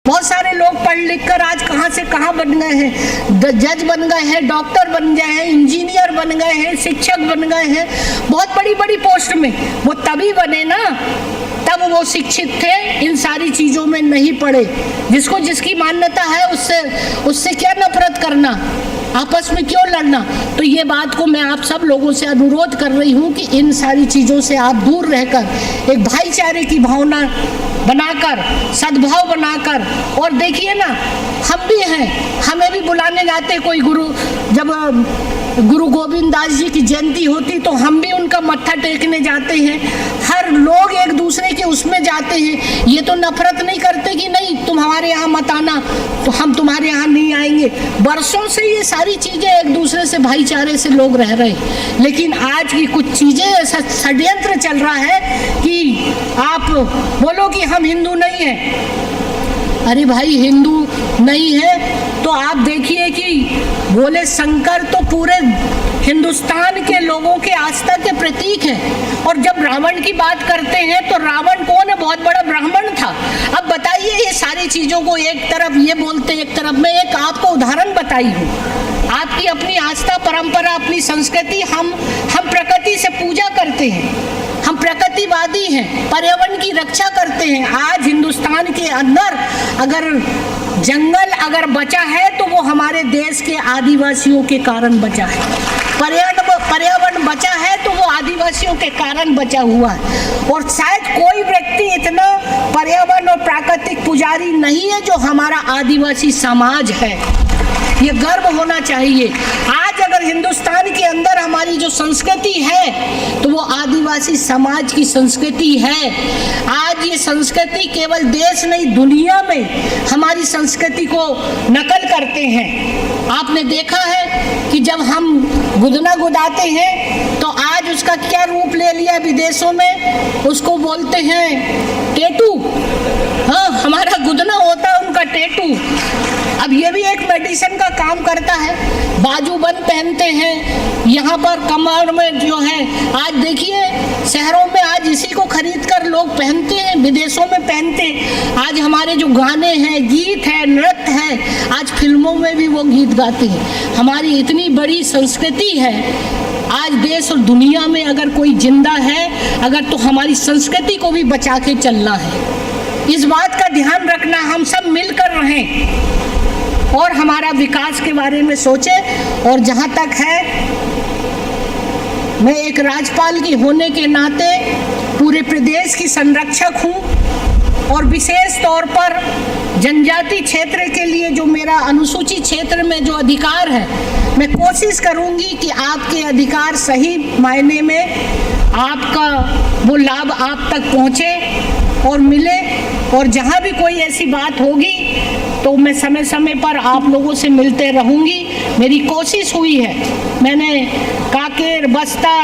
बहुत सारे लोग पढ़ लिख कर आज कहाँ से कहाँ बन गए हैं, जज बन गए हैं, डॉक्टर बन गए हैं, इंजीनियर बन गए हैं, शिक्षक बन गए हैं, बहुत बड़ी बड़ी पोस्ट में। वो तभी बने ना, तब वो शिक्षित थे, इन सारी चीजों में नहीं पड़े। जिसको जिसकी मान्यता है उससे क्या नफरत करना, आपस में क्यों लड़ना। तो ये बात को मैं आप सब लोगों से अनुरोध कर रही हूँ कि इन सारी चीज़ों से आप दूर रहकर एक भाईचारे की भावना बनाकर, सद्भाव बनाकर, और देखिए ना, हम भी हैं, हमें भी बुलाने जाते कोई गुरु, जब गुरु गोविंद दास जी की जयंती होती तो हम भी उनका मत्था टेकने जाते हैं। हर लोग एक दूसरे के उसमें जाते हैं। ये तो नफरत नहीं करते कि नहीं तुम हमारे यहाँ मत आना, तो हम तुम्हारे यहाँ नहीं आएंगे। बरसों से ये सारी चीजें एक दूसरे से भाईचारे से लोग रह रहे हैं, लेकिन आज की कुछ चीजें ऐसा षड्यंत्र चल रहा है कि आप बोलो कि हम हिंदू नहीं हैं। अरे भाई, हिंदू नहीं है तो आप देखिए कि बोले शंकर तो पूरे हिंदुस्तान के लोगों के आस्था के प्रतीक है। और जब रावण की बात करते हैं तो रावण कौन है? बहुत बड़ा ब्राह्मण था। अब बताइए, ये सारी चीजों को एक तरफ ये बोलते, एक तरफ मैं एक आपको उदाहरण बताई हूँ। आपकी अपनी आस्था, परंपरा, अपनी संस्कृति, हम प्रकृति से पूजा करते हैं, हम प्रकृतिवादी हैं, पर्यावरण की रक्षा करते हैं। आज हिंदुस्तान के अंदर अगर जंगल अगर बचा है तो वो हमारे देश के आदिवासियों के कारण बचा है। पर्यावरण बचा है तो वो आदिवासियों के कारण बचा हुआ है। और शायद कोई व्यक्ति इतना पर्यावरण और प्राकृतिक पुजारी नहीं है जो हमारा आदिवासी समाज है। ये गर्व होना चाहिए। आज अगर हिंदुस्तान के अंदर हमारी जो संस्कृति है तो वो आदिवासी समाज की संस्कृति है। आज ये संस्कृति केवल देश नहीं, दुनिया में हमारी संस्कृति को नकल करते हैं। आपने देखा है कि जब हम गुदना गुदाते हैं तो आज उसका क्या रूप ले लिया विदेशों में, उसको बोलते हैं टेटू। हाँ, हमारा गुदना होता है, उनका टेटू। अब ये भी एक मेडिसिन का काम करता है। बाजूबंद पहनते हैं, यहाँ पर कमर में जो है, आज देखिए शहरों में आज इसी को खरीद कर लोग पहनते हैं, विदेशों में पहनते हैं। आज हमारे जो गाने हैं, गीत है, नृत्य है, आज फिल्मों में भी वो गीत गाते हैं। हमारी इतनी बड़ी संस्कृति है। आज देश और दुनिया में अगर कोई जिंदा है अगर, तो हमारी संस्कृति को भी बचा के चलना है। इस बात का ध्यान रखना, हम सब मिलकर रहें और हमारा विकास के बारे में सोचें। और जहाँ तक है, मैं एक राज्यपाल की होने के नाते पूरे प्रदेश की संरक्षक हूँ और विशेष तौर पर जनजाति क्षेत्र के लिए जो मेरा अनुसूचित क्षेत्र में जो अधिकार है, मैं कोशिश करूँगी कि आपके अधिकार सही मायने में आपका वो लाभ आप तक पहुँचे और मिले। और जहाँ भी कोई ऐसी बात होगी तो मैं समय समय पर आप लोगों से मिलते रहूँगी। मेरी कोशिश हुई है, मैंने कांकेर, बस्तर